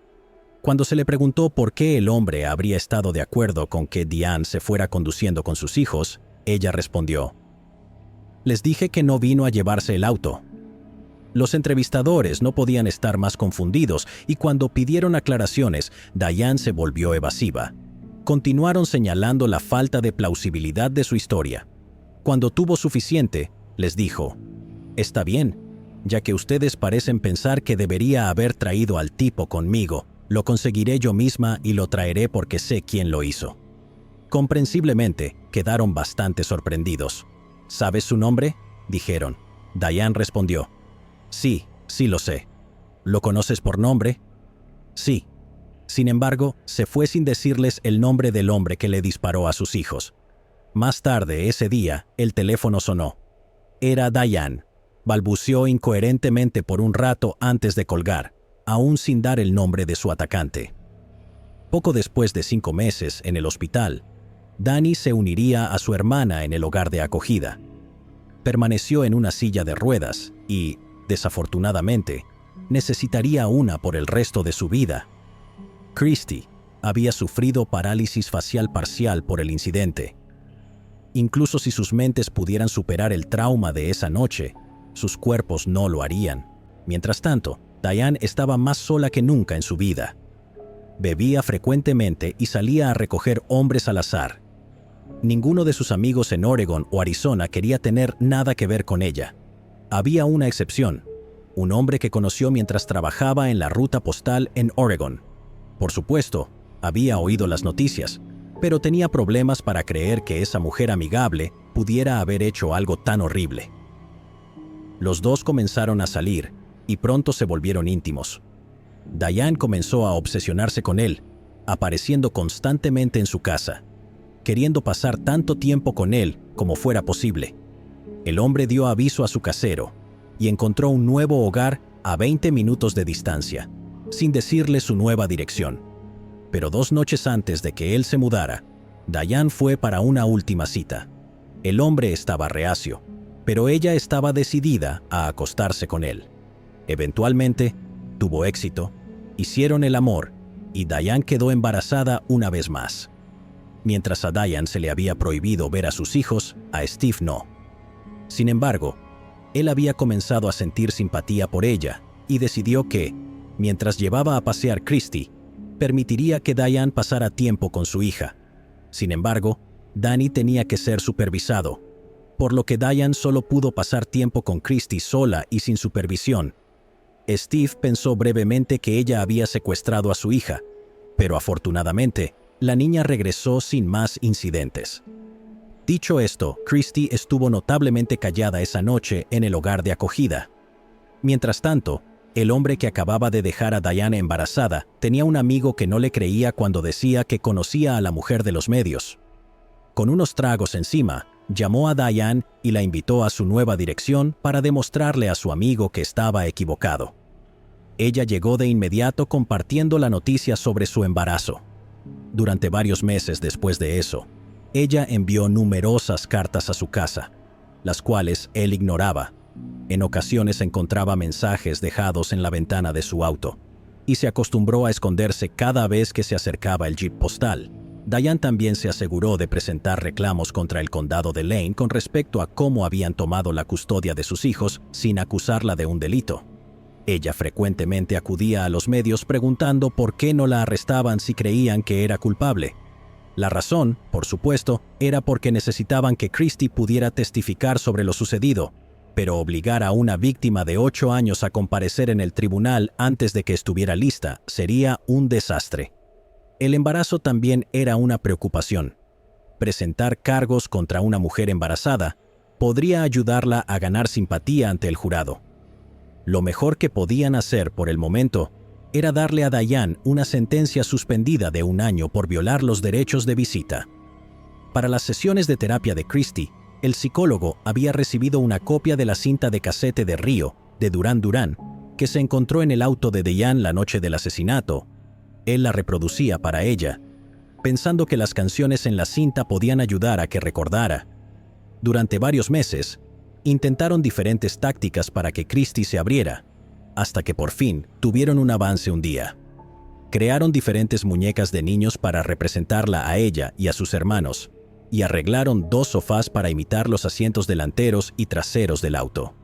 Cuando se le preguntó por qué el hombre habría estado de acuerdo con que Diane se fuera conduciendo con sus hijos, ella respondió: «Les dije que no vino a llevarse el auto». Los entrevistadores no podían estar más confundidos y cuando pidieron aclaraciones, Diane se volvió evasiva. Continuaron señalando la falta de plausibilidad de su historia. Cuando tuvo suficiente, les dijo: «Está bien, ya que ustedes parecen pensar que debería haber traído al tipo conmigo, lo conseguiré yo misma y lo traeré porque sé quién lo hizo». Comprensiblemente, quedaron bastante sorprendidos. «¿Sabes su nombre?», dijeron. Diane respondió: «Sí, sí lo sé». «¿Lo conoces por nombre?». «Sí». Sin embargo, se fue sin decirles el nombre del hombre que le disparó a sus hijos. Más tarde ese día, el teléfono sonó. Era Diane. Balbuceó incoherentemente por un rato antes de colgar, aún sin dar el nombre de su atacante. Poco después de 5 meses en el hospital, Danny se uniría a su hermana en el hogar de acogida. Permaneció en una silla de ruedas y, desafortunadamente, necesitaría una por el resto de su vida. Christy había sufrido parálisis facial parcial por el incidente. Incluso si sus mentes pudieran superar el trauma de esa noche, sus cuerpos no lo harían. Mientras tanto, Diane estaba más sola que nunca en su vida. Bebía frecuentemente y salía a recoger hombres al azar. Ninguno de sus amigos en Oregon o Arizona quería tener nada que ver con ella. Había una excepción, un hombre que conoció mientras trabajaba en la ruta postal en Oregon. Por supuesto, había oído las noticias, pero tenía problemas para creer que esa mujer amigable pudiera haber hecho algo tan horrible. Los dos comenzaron a salir y pronto se volvieron íntimos. Diane comenzó a obsesionarse con él, apareciendo constantemente en su casa, queriendo pasar tanto tiempo con él como fuera posible. El hombre dio aviso a su casero y encontró un nuevo hogar a 20 minutos de distancia, sin decirle su nueva dirección. Pero 2 noches antes de que él se mudara, Diane fue para una última cita. El hombre estaba reacio, pero ella estaba decidida a acostarse con él. Eventualmente, tuvo éxito, hicieron el amor y Diane quedó embarazada una vez más. Mientras a Diane se le había prohibido ver a sus hijos, a Steve no. Sin embargo, él había comenzado a sentir simpatía por ella y decidió que, mientras llevaba a pasear Christy, permitiría que Diane pasara tiempo con su hija. Sin embargo, Danny tenía que ser supervisado, por lo que Diane solo pudo pasar tiempo con Christy sola y sin supervisión. Steve pensó brevemente que ella había secuestrado a su hija, pero afortunadamente, la niña regresó sin más incidentes. Dicho esto, Christy estuvo notablemente callada esa noche en el hogar de acogida. Mientras tanto, el hombre que acababa de dejar a Diane embarazada tenía un amigo que no le creía cuando decía que conocía a la mujer de los medios. Con unos tragos encima, llamó a Diane y la invitó a su nueva dirección para demostrarle a su amigo que estaba equivocado. Ella llegó de inmediato compartiendo la noticia sobre su embarazo. Durante varios meses después de eso, ella envió numerosas cartas a su casa, las cuales él ignoraba. En ocasiones encontraba mensajes dejados en la ventana de su auto y se acostumbró a esconderse cada vez que se acercaba el jeep postal. Diane también se aseguró de presentar reclamos contra el condado de Lane con respecto a cómo habían tomado la custodia de sus hijos sin acusarla de un delito. Ella frecuentemente acudía a los medios preguntando por qué no la arrestaban si creían que era culpable. La razón, por supuesto, era porque necesitaban que Christie pudiera testificar sobre lo sucedido, pero obligar a una víctima de 8 años a comparecer en el tribunal antes de que estuviera lista sería un desastre. El embarazo también era una preocupación. Presentar cargos contra una mujer embarazada podría ayudarla a ganar simpatía ante el jurado. Lo mejor que podían hacer por el momento era darle a Diane una sentencia suspendida de 1 año por violar los derechos de visita. Para las sesiones de terapia de Christie, el psicólogo había recibido una copia de la cinta de casete de Río, de Duran Duran, que se encontró en el auto de Diane la noche del asesinato. Él la reproducía para ella, pensando que las canciones en la cinta podían ayudar a que recordara. Durante varios meses, intentaron diferentes tácticas para que Christie se abriera, hasta que por fin tuvieron un avance un día. Crearon diferentes muñecas de niños para representarla a ella y a sus hermanos, y arreglaron 2 sofás para imitar los asientos delanteros y traseros del auto.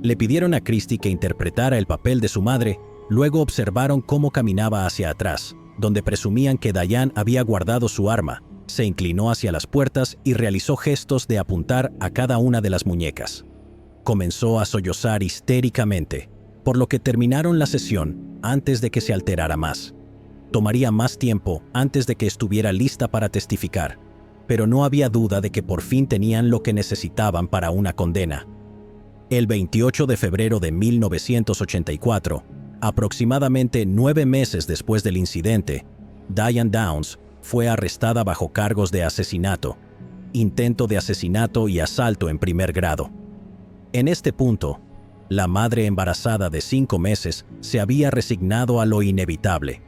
Le pidieron a Christie que interpretara el papel de su madre, luego observaron cómo caminaba hacia atrás, donde presumían que Diane había guardado su arma, se inclinó hacia las puertas y realizó gestos de apuntar a cada una de las muñecas. Comenzó a sollozar histéricamente, por lo que terminaron la sesión antes de que se alterara más. Tomaría más tiempo antes de que estuviera lista para testificar, pero no había duda de que por fin tenían lo que necesitaban para una condena. El 28 de febrero de 1984, aproximadamente 9 meses después del incidente, Diane Downs fue arrestada bajo cargos de asesinato, intento de asesinato y asalto en primer grado. En este punto, la madre embarazada de 5 meses se había resignado a lo inevitable,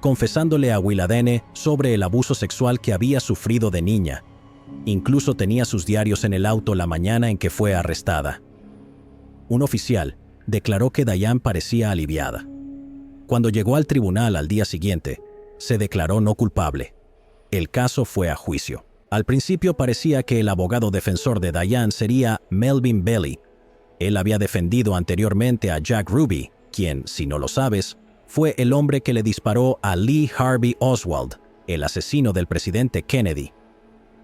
confesándole a Willadene sobre el abuso sexual que había sufrido de niña. Incluso tenía sus diarios en el auto la mañana en que fue arrestada. Un oficial declaró que Diane parecía aliviada. Cuando llegó al tribunal al día siguiente, se declaró no culpable. El caso fue a juicio. Al principio parecía que el abogado defensor de Diane sería Melvin Belli. Él había defendido anteriormente a Jack Ruby, quien, si no lo sabes, fue el hombre que le disparó a Lee Harvey Oswald, el asesino del presidente Kennedy.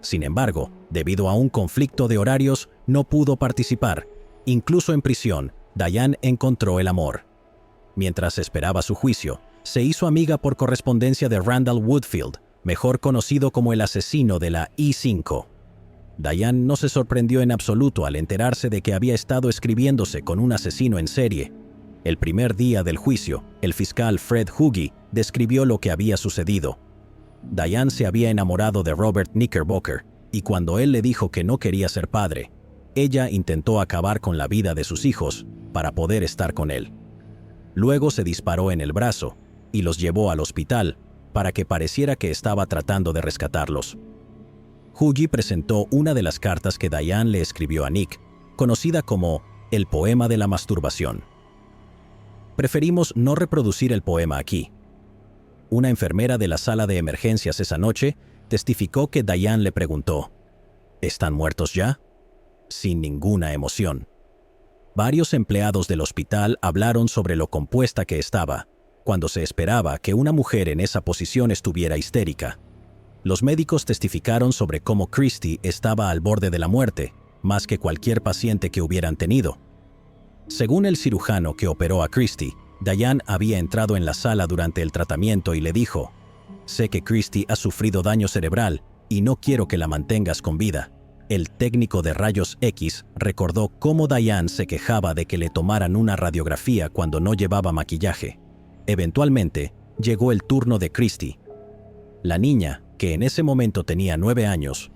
Sin embargo, debido a un conflicto de horarios, no pudo participar. Incluso en prisión, Diane encontró el amor. Mientras esperaba su juicio, se hizo amiga por correspondencia de Randall Woodfield, mejor conocido como el asesino de la I-5. Diane no se sorprendió en absoluto al enterarse de que había estado escribiéndose con un asesino en serie. El primer día del juicio, el fiscal Fred Hugi describió lo que había sucedido. Diane se había enamorado de Robert Knickerbocker, y cuando él le dijo que no quería ser padre, ella intentó acabar con la vida de sus hijos para poder estar con él. Luego se disparó en el brazo y los llevó al hospital para que pareciera que estaba tratando de rescatarlos. Hugi presentó una de las cartas que Diane le escribió a Nick, conocida como el poema de la masturbación. Preferimos no reproducir el poema aquí. Una enfermera de la sala de emergencias esa noche testificó que Diane le preguntó: ¿están muertos ya? Sin ninguna emoción. Varios empleados del hospital hablaron sobre lo compuesta que estaba, cuando se esperaba que una mujer en esa posición estuviera histérica. Los médicos testificaron sobre cómo Christie estaba al borde de la muerte, más que cualquier paciente que hubieran tenido. Según el cirujano que operó a Christie, Diane había entrado en la sala durante el tratamiento y le dijo: «Sé que Christie ha sufrido daño cerebral y no quiero que la mantengas con vida». El técnico de rayos X recordó cómo Diane se quejaba de que le tomaran una radiografía cuando no llevaba maquillaje. Eventualmente, llegó el turno de Christie. La niña, que en ese momento tenía 9 años,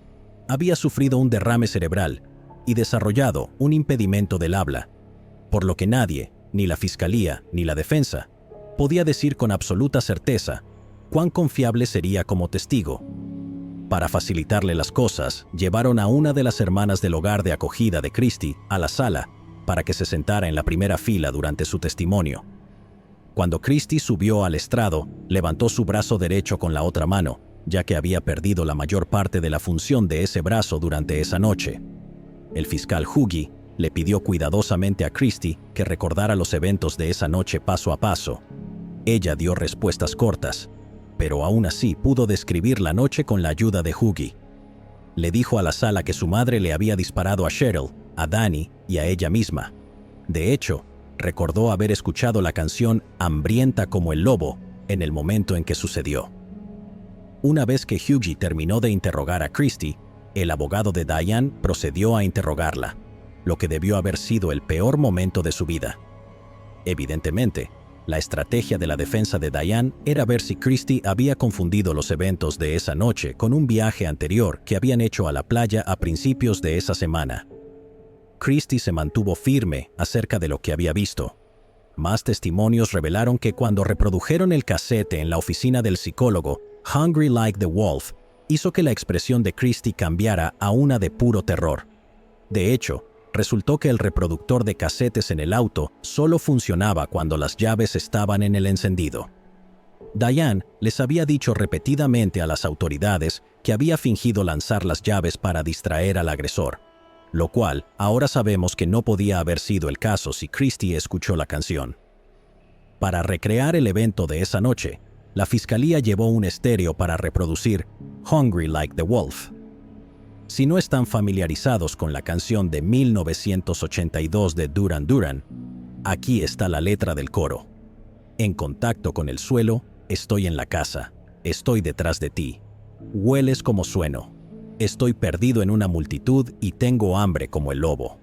había sufrido un derrame cerebral y desarrollado un impedimento del habla, por lo que nadie, ni la fiscalía ni la defensa, podía decir con absoluta certeza cuán confiable sería como testigo. Para facilitarle las cosas, llevaron a una de las hermanas del hogar de acogida de Christie a la sala para que se sentara en la primera fila durante su testimonio. Cuando Christie subió al estrado, levantó su brazo derecho con la otra mano ya que había perdido la mayor parte de la función de ese brazo durante esa noche. El fiscal Hughie le pidió cuidadosamente a Christie que recordara los eventos de esa noche paso a paso. Ella dio respuestas cortas, pero aún así pudo describir la noche con la ayuda de Hughie. Le dijo a la sala que su madre le había disparado a Cheryl, a Danny y a ella misma. De hecho, recordó haber escuchado la canción Hambrienta como el lobo en el momento en que sucedió. Una vez que Hughie terminó de interrogar a Christie, el abogado de Diane procedió a interrogarla, lo que debió haber sido el peor momento de su vida. Evidentemente, la estrategia de la defensa de Diane era ver si Christie había confundido los eventos de esa noche con un viaje anterior que habían hecho a la playa a principios de esa semana. Christie se mantuvo firme acerca de lo que había visto. Más testimonios revelaron que cuando reprodujeron el casete en la oficina del psicólogo, Hungry Like the Wolf hizo que la expresión de Christie cambiara a una de puro terror. De hecho, resultó que el reproductor de casetes en el auto solo funcionaba cuando las llaves estaban en el encendido. Diane les había dicho repetidamente a las autoridades que había fingido lanzar las llaves para distraer al agresor, lo cual ahora sabemos que no podía haber sido el caso si Christie escuchó la canción. Para recrear el evento de esa noche, la fiscalía llevó un estéreo para reproducir Hungry Like the Wolf. Si no están familiarizados con la canción de 1982 de Duran Duran, aquí está la letra del coro. En contacto con el suelo, estoy en la casa, estoy detrás de ti. Hueles como sueno. Estoy perdido en una multitud y tengo hambre como el lobo.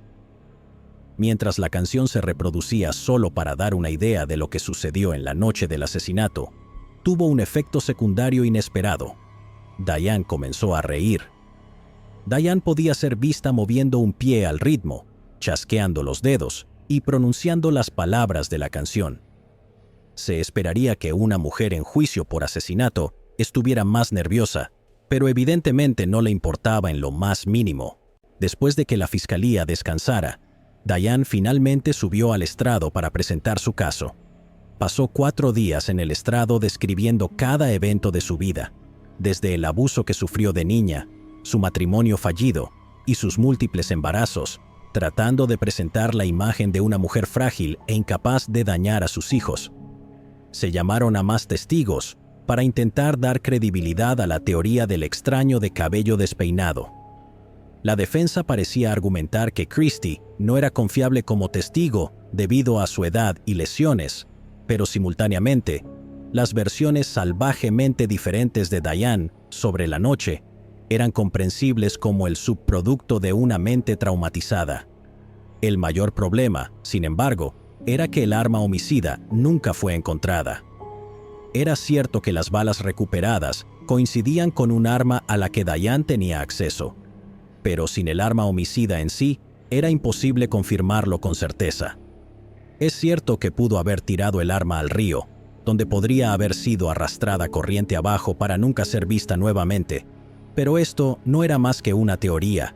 Mientras la canción se reproducía solo para dar una idea de lo que sucedió en la noche del asesinato, tuvo un efecto secundario inesperado. Diane comenzó a reír. Diane podía ser vista moviendo un pie al ritmo, chasqueando los dedos y pronunciando las palabras de la canción. Se esperaría que una mujer en juicio por asesinato estuviera más nerviosa, pero evidentemente no le importaba en lo más mínimo. Después de que la fiscalía descansara, Diane finalmente subió al estrado para presentar su caso. Pasó 4 días en el estrado describiendo cada evento de su vida, desde el abuso que sufrió de niña, su matrimonio fallido y sus múltiples embarazos, tratando de presentar la imagen de una mujer frágil e incapaz de dañar a sus hijos. Se llamaron a más testigos para intentar dar credibilidad a la teoría del extraño de cabello despeinado. La defensa parecía argumentar que Christie no era confiable como testigo debido a su edad y lesiones, pero simultáneamente, las versiones salvajemente diferentes de Diane sobre la noche eran comprensibles como el subproducto de una mente traumatizada. El mayor problema, sin embargo, era que el arma homicida nunca fue encontrada. Era cierto que las balas recuperadas coincidían con un arma a la que Diane tenía acceso, pero sin el arma homicida en sí, era imposible confirmarlo con certeza. Es cierto que pudo haber tirado el arma al río, donde podría haber sido arrastrada corriente abajo para nunca ser vista nuevamente, pero esto no era más que una teoría.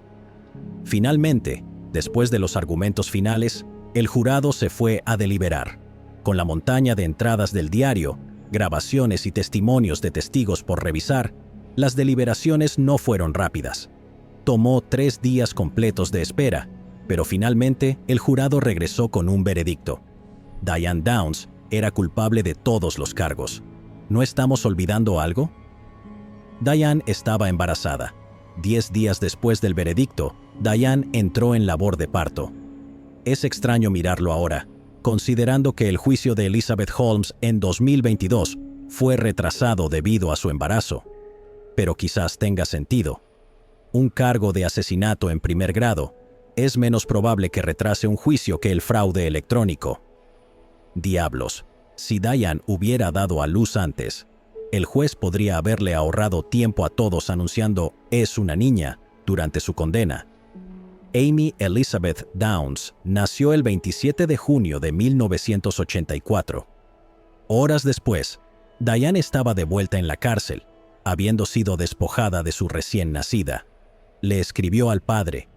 Finalmente, después de los argumentos finales, el jurado se fue a deliberar. Con la montaña de entradas del diario, grabaciones y testimonios de testigos por revisar, las deliberaciones no fueron rápidas. Tomó 3 días completos de espera, pero finalmente el jurado regresó con un veredicto. Diane Downs era culpable de todos los cargos. ¿No estamos olvidando algo? Diane estaba embarazada. 10 días después del veredicto, Diane entró en labor de parto. Es extraño mirarlo ahora, considerando que el juicio de Elizabeth Holmes en 2022 fue retrasado debido a su embarazo. Pero quizás tenga sentido. Un cargo de asesinato en primer grado es menos probable que retrase un juicio que el fraude electrónico. Diablos, si Diane hubiera dado a luz antes, el juez podría haberle ahorrado tiempo a todos anunciando «es una niña» durante su condena. Amy Elizabeth Downs nació el 27 de junio de 1984. Horas después, Diane estaba de vuelta en la cárcel, habiendo sido despojada de su recién nacida. Le escribió al padre,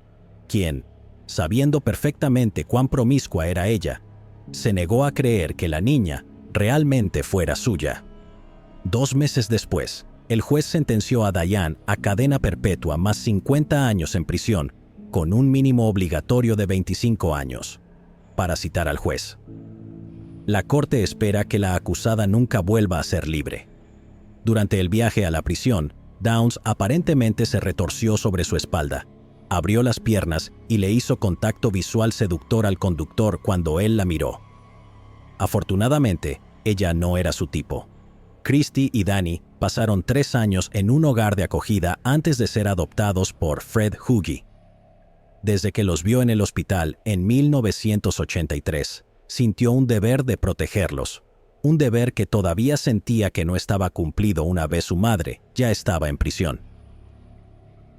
quien, sabiendo perfectamente cuán promiscua era ella, se negó a creer que la niña realmente fuera suya. 2 meses después, El juez sentenció a Diane a cadena perpetua más 50 años en prisión, con un mínimo obligatorio de 25 años. Para citar al juez: la corte espera que la acusada nunca vuelva a ser libre. Durante el viaje a la prisión, Downs aparentemente se retorció sobre su espalda, abrió las piernas y le hizo contacto visual seductor al conductor cuando él la miró. Afortunadamente, ella no era su tipo. Christy y Danny pasaron 3 años en un hogar de acogida antes de ser adoptados por Fred Hughey. Desde que los vio en el hospital en 1983, sintió un deber de protegerlos, un deber que todavía sentía que no estaba cumplido una vez su madre ya estaba en prisión.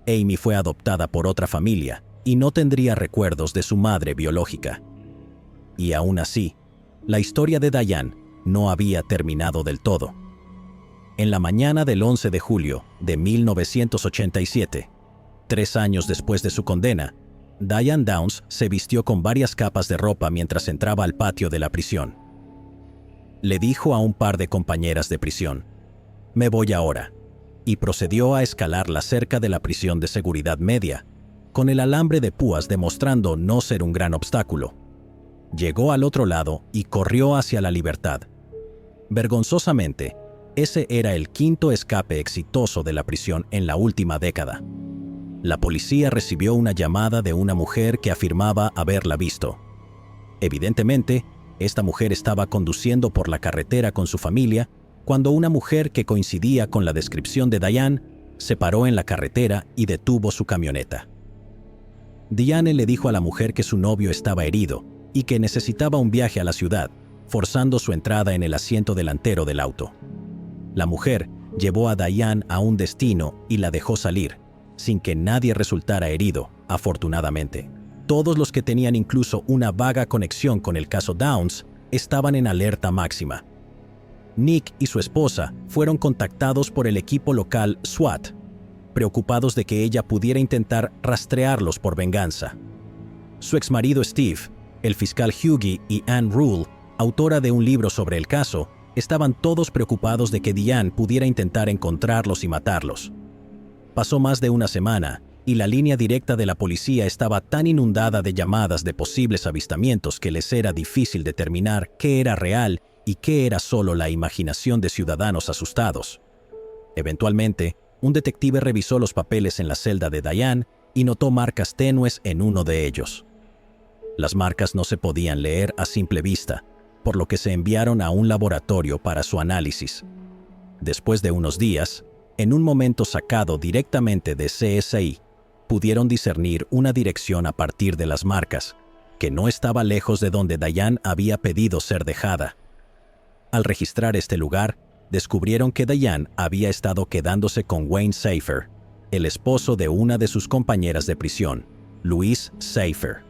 Amy fue adoptada por otra familia y no tendría recuerdos de su madre biológica. Y aún así, la historia de Diane no había terminado del todo. En la mañana del 11 de julio de 1987, 3 años después de su condena, Diane Downs se vistió con varias capas de ropa mientras entraba al patio de la prisión. Le dijo a un par de compañeras de prisión: «Me voy ahora», y procedió a escalar la cerca de la prisión de seguridad media, con el alambre de púas demostrando no ser un gran obstáculo. Llegó al otro lado y corrió hacia la libertad. Vergonzosamente, ese era el 5º escape exitoso de la prisión en la última década. La policía recibió una llamada de una mujer que afirmaba haberla visto. Evidentemente, esta mujer estaba conduciendo por la carretera con su familia cuando una mujer que coincidía con la descripción de Diane se paró en la carretera y detuvo su camioneta. Diane le dijo a la mujer que su novio estaba herido y que necesitaba un viaje a la ciudad, forzando su entrada en el asiento delantero del auto. La mujer llevó a Diane a un destino y la dejó salir, sin que nadie resultara herido, afortunadamente. Todos los que tenían incluso una vaga conexión con el caso Downs estaban en alerta máxima. Nick y su esposa fueron contactados por el equipo local SWAT, preocupados de que ella pudiera intentar rastrearlos por venganza. Su exmarido Steve, el fiscal Hughey y Anne Rule, autora de un libro sobre el caso, estaban todos preocupados de que Diane pudiera intentar encontrarlos y matarlos. Pasó más de una semana y la línea directa de la policía estaba tan inundada de llamadas de posibles avistamientos que les era difícil determinar qué era real y qué era solo la imaginación de ciudadanos asustados. Eventualmente, un detective revisó los papeles en la celda de Diane y notó marcas tenues en uno de ellos. Las marcas no se podían leer a simple vista, por lo que se enviaron a un laboratorio para su análisis. Después de unos días, en un momento sacado directamente de CSI, pudieron discernir una dirección a partir de las marcas, que no estaba lejos de donde Diane había pedido ser dejada. Al registrar este lugar, descubrieron que Diane había estado quedándose con Wayne Seifer, el esposo de una de sus compañeras de prisión, Louise Seifer.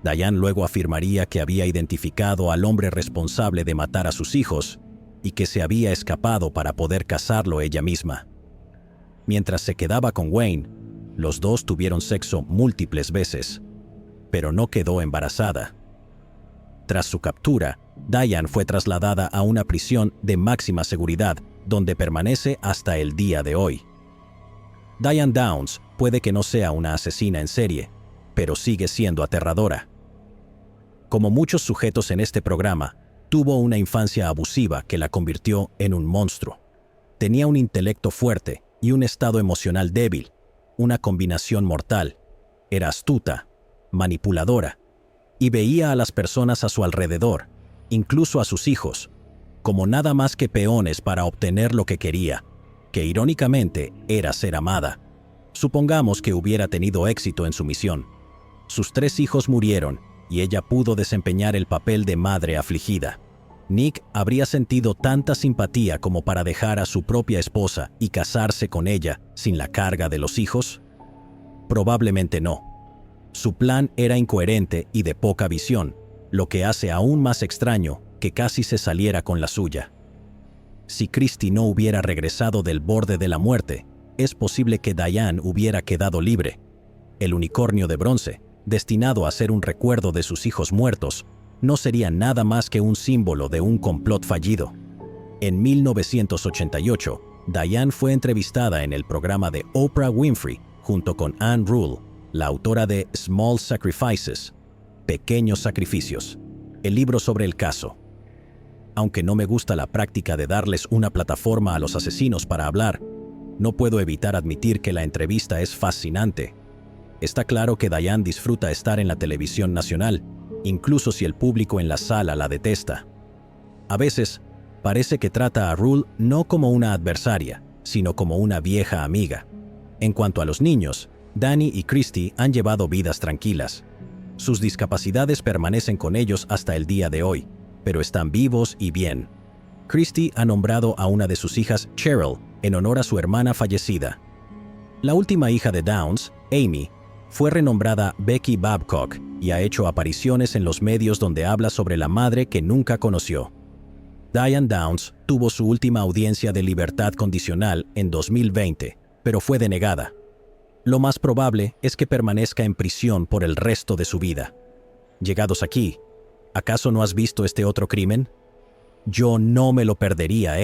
Diane luego afirmaría que había identificado al hombre responsable de matar a sus hijos y que se había escapado para poder casarlo ella misma. Mientras se quedaba con Wayne, los dos tuvieron sexo múltiples veces, pero no quedó embarazada. Tras su captura, Diane fue trasladada a una prisión de máxima seguridad, donde permanece hasta el día de hoy. Diane Downs puede que no sea una asesina en serie, pero sigue siendo aterradora. Como muchos sujetos en este programa, tuvo una infancia abusiva que la convirtió en un monstruo. Tenía un intelecto fuerte y un estado emocional débil, una combinación mortal. Era astuta, manipuladora, y veía a las personas a su alrededor, incluso a sus hijos, como nada más que peones para obtener lo que quería, que irónicamente era ser amada. Supongamos que hubiera tenido éxito en su misión. Sus 3 hijos murieron y ella pudo desempeñar el papel de madre afligida. ¿Nick habría sentido tanta simpatía como para dejar a su propia esposa y casarse con ella sin la carga de los hijos? Probablemente no. Su plan era incoherente y de poca visión, lo que hace aún más extraño que casi se saliera con la suya. Si Christy no hubiera regresado del borde de la muerte, es posible que Diane hubiera quedado libre. El unicornio de bronce, destinado a ser un recuerdo de sus hijos muertos, no sería nada más que un símbolo de un complot fallido. En 1988, Diane fue entrevistada en el programa de Oprah Winfrey junto con Ann Rule, la autora de Small Sacrifices, Pequeños Sacrificios, el libro sobre el caso. Aunque no me gusta la práctica de darles una plataforma a los asesinos para hablar, no puedo evitar admitir que la entrevista es fascinante. Está claro que Diane disfruta estar en la televisión nacional, incluso si el público en la sala la detesta. A veces, parece que trata a Rule no como una adversaria, sino como una vieja amiga. En cuanto a los niños, Danny y Christy han llevado vidas tranquilas. Sus discapacidades permanecen con ellos hasta el día de hoy, pero están vivos y bien. Christy ha nombrado a una de sus hijas Cheryl en honor a su hermana fallecida. La última hija de Downs, Amy, fue renombrada Becky Babcock y ha hecho apariciones en los medios donde habla sobre la madre que nunca conoció. Diane Downs tuvo su última audiencia de libertad condicional en 2020, pero fue denegada. Lo más probable es que permanezca en prisión por el resto de su vida. Llegados aquí, ¿acaso no has visto este otro crimen? Yo no me lo perdería,